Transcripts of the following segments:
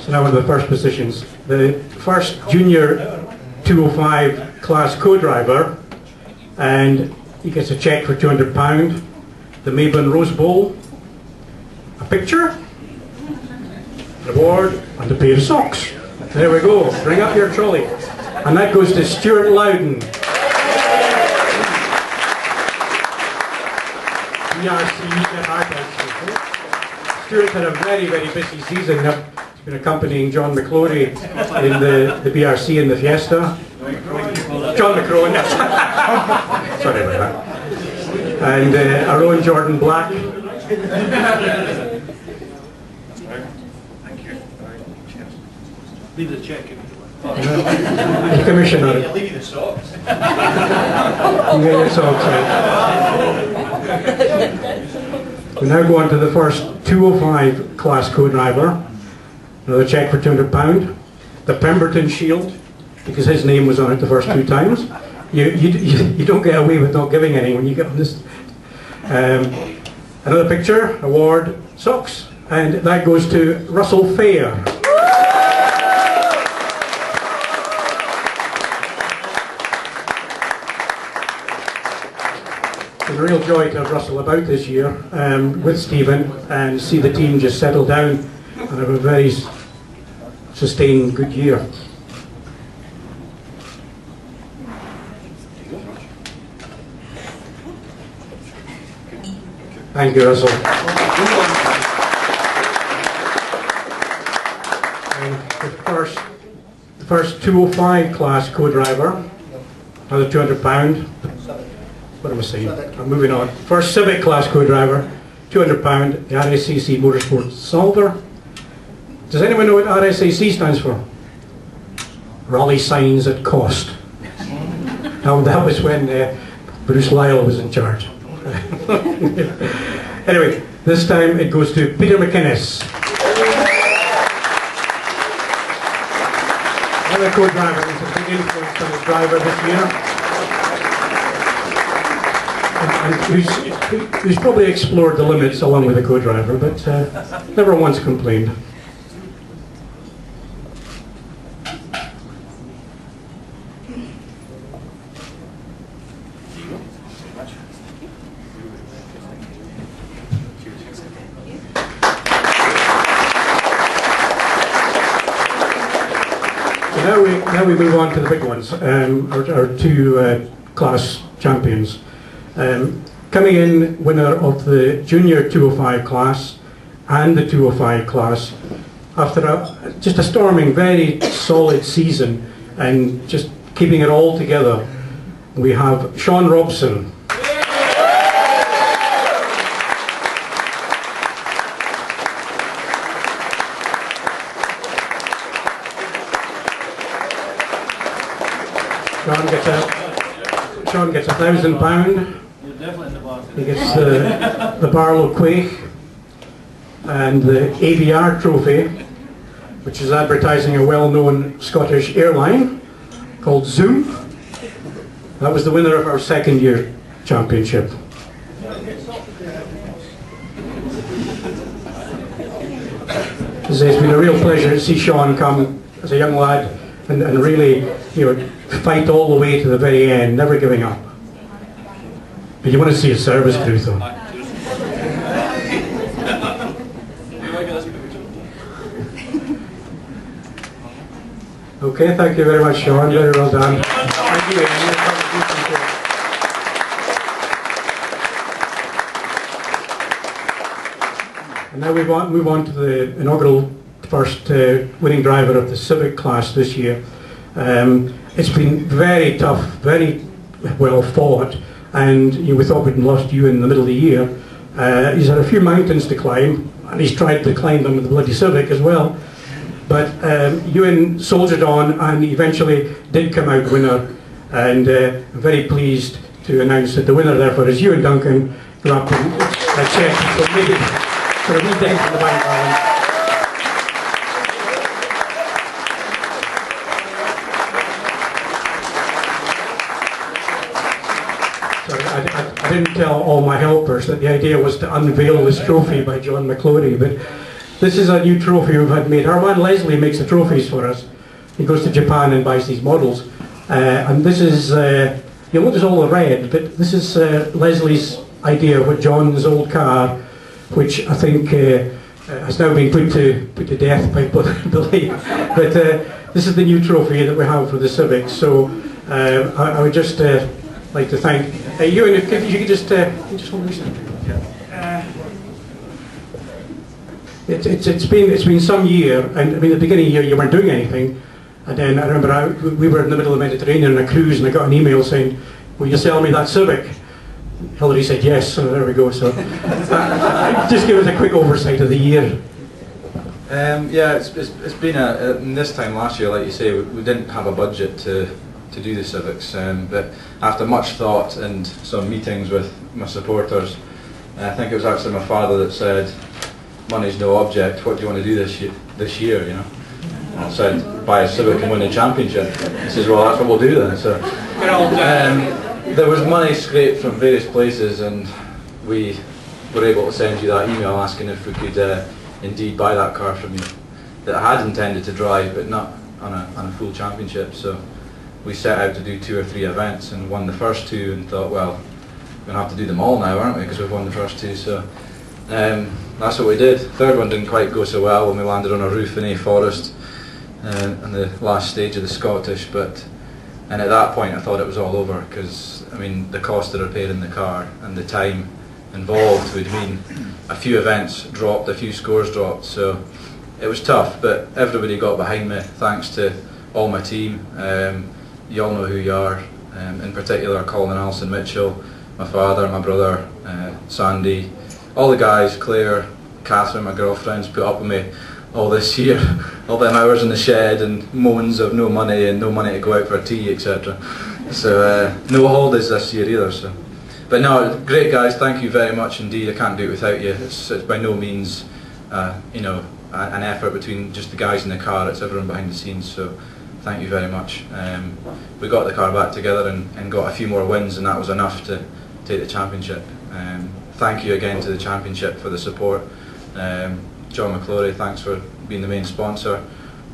So now on the first positions. The first junior 205 class co-driver, and he gets a cheque for £200, the Maybin Rose Bowl, a picture, an award, and a pair of socks. There we go. Bring up your trolley. And that goes to Stuart Loudon. Stuart's had a very, very busy season. He's been accompanying John McClory in the BRC and the Fiesta. John McCrone. Sorry about that. And our own Jordan Black. Thank you. Leave the check. The commissioner. Yeah, leave you the socks. You get your socks out. We now go on to the first 205 class co-driver. Another cheque for £200. The Pemberton Shield, because his name was on it the first 2 times. You don't get away with not giving any when you get on this. Another picture, award, socks, and that goes to Russell Fair. It's a real joy to have Russell about this year with Stephen and see the team just settle down and have a very sustained good year. Thank you, Russell. The first 205 class co-driver, another £200. What am I saying? I'm moving on. First Civic class co-driver, £200, the RSAC Motorsport Solver. Does anyone know what RSAC stands for? Rally Signs at Cost. Now that was when Bruce Lyle was in charge. Anyway, this time it goes to Peter McInnes. Another co-driver, he's a big influence on his driver this year. And who's probably explored the limits along with the co-driver, but never once complained. Now we move on to the big ones, our 2 class champions. Coming in winner of the junior 205 class and the 205 class after just a storming, very solid season and just keeping it all together. We have Sean Robson. Sean gets £1,000. He gets the Barlow Quake and the AVR trophy, which is advertising a well-known Scottish airline called Zoom. That was the winner of our 2nd year championship. It's been a real pleasure to see Sean come as a young lad and really, fight all the way to the very end, never giving up. But you want to see his service crew though. Okay, thank you very much, Sean. Very well done. Thank you. And now we move on to the inaugural first winning driver of the Civic class this year. It's been very tough, very well fought, and we thought we'd lost you in the middle of the year. He's had a few mountains to climb, and he's tried to climb them with the bloody Civic as well. But Ewan soldiered on and eventually did come out winner, and I'm very pleased to announce that the winner therefore is Ewan Duncan, who up a cheque for maybe for a wee dent in the bank balance. I didn't tell all my helpers that the idea was to unveil this trophy by John McClory, but This is a new trophy we've had made. Our man Leslie makes the trophies for us. He goes to Japan and buys these models. And this is, you'll notice all the red, but this is Leslie's idea of what John's old car, which I think has now been put to death by Billy. But this is the new trophy that we have for the Civic. So I would just like to thank you, and if you could just hold this. It's been some year, and I mean, at the beginning of the year you weren't doing anything, and then I remember we were in the middle of the Mediterranean on a cruise, and I got an email saying, "Will you sell me that Civic?" Hilary said yes, so there we go. So just give us a quick oversight of the year. Yeah, it's been this time last year, like you say, we didn't have a budget to do the Civics, but after much thought and some meetings with my supporters, I think it was actually my father that said, "Money's no object, what do you want to do this year, you know?" I said, "Buy a Civic and win a championship." He says, "Well, that's what we'll do then." So there was money scraped from various places, and we were able to send you that email asking if we could indeed buy that car from you that I had intended to drive, but not on a full championship. So we set out to do 2 or 3 events and won the first 2, and thought, well, we're going to have to do them all now, aren't we, because we've won the first 2. So that's what we did. Third one didn't quite go so well when we landed on a roof in A Forest on the last stage of the Scottish, and at that point I thought it was all over, because I mean the cost of repairing the car and the time involved would mean a few events dropped, a few scores dropped, so it was tough, but everybody got behind me, thanks to all my team. You all know who you are, in particular Colin, Alison, Mitchell, my father, my brother, Sandy, all the guys, Claire, Catherine, my girlfriend's put up with me all this year, all them hours in the shed and moans of no money and no money to go out for tea, etc. So no holidays this year either. So, but no, great guys, thank you very much indeed. I can't do it without you. It's by no means you know, an effort between just the guys in the car, it's everyone behind the scenes, so thank you very much. We got the car back together and got a few more wins, and that was enough to take the championship. Thank you again to the championship for the support. John McClory, thanks for being the main sponsor,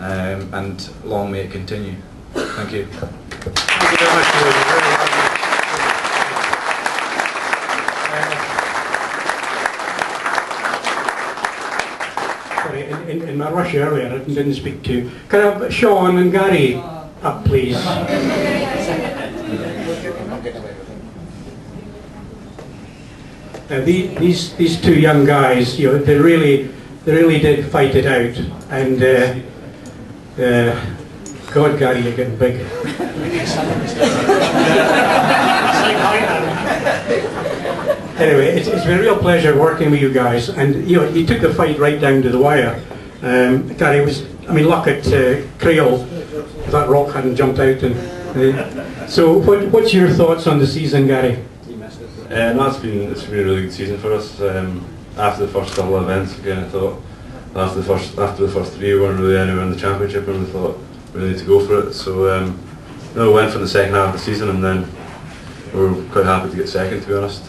and long may it continue. Thank you. Thank you very much. Sorry, in my rush earlier I didn't speak to. Can I have Sean and Gary up, please? These 2 young guys, you know, they really did fight it out, and God, Gary, you're getting big. Anyway, it's been a real pleasure working with you guys, and you know, you took the fight right down to the wire. Gary was, I mean, luck at Crail, that rock hadn't jumped out. And so, what's your thoughts on the season, Gary? No, it's been a really good season for us. After the first couple of events, again, I thought after the first 3 we weren't really anywhere in the championship, and we thought we really need to go for it. So no, we went for the second half of the season, and then we were quite happy to get second, to be honest.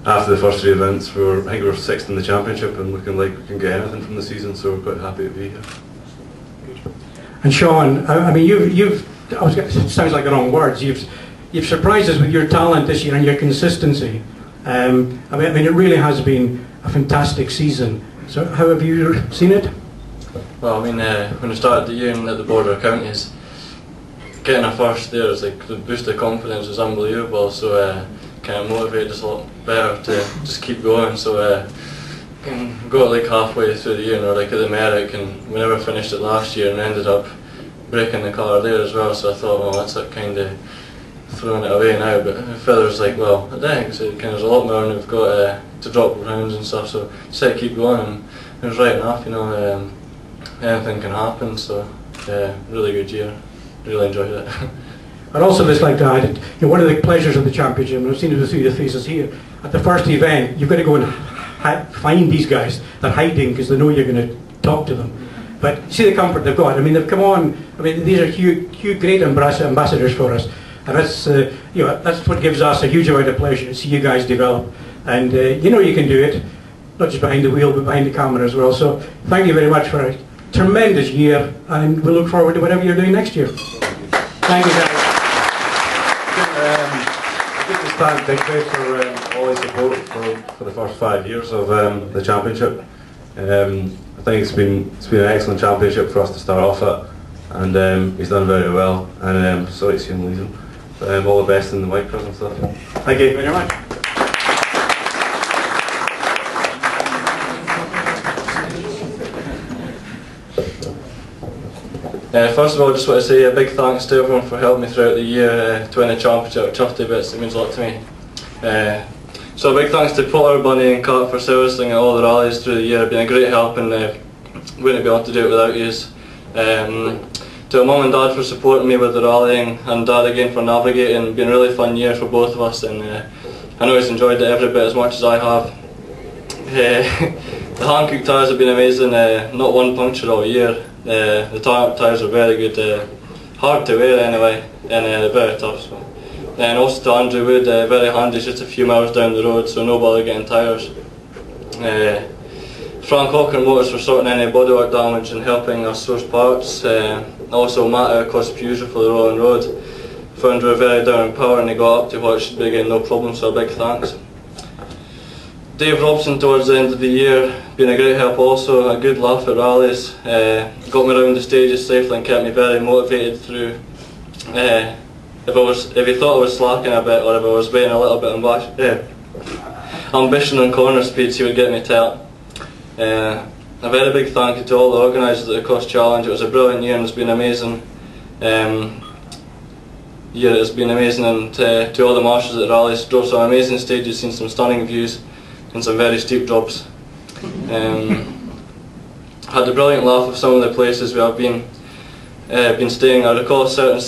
After the first 3 events, I think we were 6th in the championship and looking like we can get anything from the season, so we're quite happy to be here. And Sean, I mean, it sounds like the wrong words. You've surprised us with your talent this year and your consistency. I mean, it really has been a fantastic season. So, how have you seen it? Well, I mean, when I started the year at the border counties, getting a first there is like the boost of confidence was unbelievable. So, kind of motivated us a lot better to just keep going. So, got like halfway through the year, and we're like at the Merrick, and we never finished it last year, and ended up breaking the colour there as well. So I thought, well, that's like kind of throwing it away now. But Feather's like, well, I think so kind of there's a lot more, and we've got to drop rounds and stuff. So just had to keep going, and it was right enough, you know. Anything can happen. So really good year. Really enjoyed it. I'd also just like to add, you know, one of the pleasures of the championship, and I've seen it through the faces here, at the first event, you've got to go and find these guys. They're hiding because they know you're going to talk to them. But see the comfort they've got. I mean, they've come on. I mean, these are huge, great ambassadors for us, and that's that's what gives us a huge amount of pleasure to see you guys develop. And you know you can do it. not just behind the wheel but behind the camera as well. So thank you very much for a tremendous year, and we look forward to whatever you're doing next year. Thank you, guys. I'd like to thank Digby for all his support for the first 5 years of the championship. I think it's been an excellent championship for us to start off at, and he's done very well. And sorry to see him losing. But, all the best in the micros and stuff. Thank you very much. First of all, I just want to say a big thanks to everyone for helping me throughout the year to win the championship. Chuffed bits, it means a lot to me. So a big thanks to Potter, Bunny and Kat for servicing at all the rallies through the year. It's been a great help, and wouldn't be able to do it without you. To Mum and Dad for supporting me with the rallying, and Dad again for navigating. It's been a really fun year for both of us, and I know he's enjoyed it every bit as much as I have. The hand-cooked tyres have been amazing, not one puncture all year. The tyres are very good, hard to wear anyway, and very tough. So. And also to Andrew Wood, very handy, just a few miles down the road, so no bother getting tyres. Frank Hawker Motors for sorting any bodywork damage and helping us source parts. Also Matt at Ecosse for the Rolling Road. Found we were very down in power and he got up to what it should be again, no problem, so a big thanks. Dave Robson towards the end of the year, been a great help also, a good laugh at rallies, got me around the stages safely and kept me very motivated through. If he thought I was slacking a bit, or if I was being a little bit ambition on corner speeds, he would get me to help. A very big thank you to all the organisers of the Ecosse Challenge. It was a brilliant year and it's been amazing. And to all the marshals at the rallies, drove some amazing stages, seen some stunning views and some very steep drops. Had a brilliant laugh of some of the places we have been staying. I recall a certain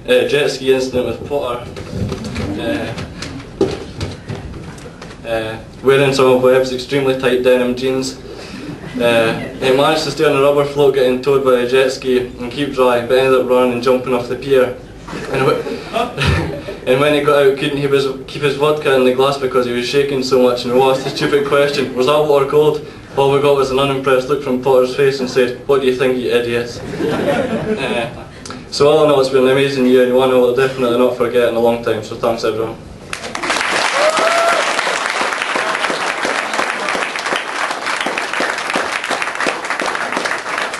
jet ski incident with Potter, wearing some of Webb's extremely tight denim jeans. He managed to stay on a rubber float getting towed by a jet ski and keep dry, but ended up running and jumping off the pier. And when he got out, couldn't keep his vodka in the glass because he was shaking so much, and we asked the stupid question, was that water cold? All we got was an unimpressed look from Potter's face and said, what do you think, you idiots? So all in all, it's been an amazing year and one I will definitely not forget in a long time, so thanks everyone.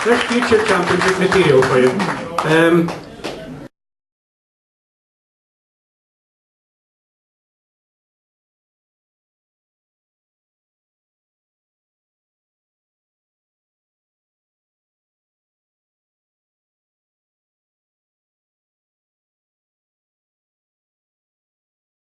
There's future championship material for you.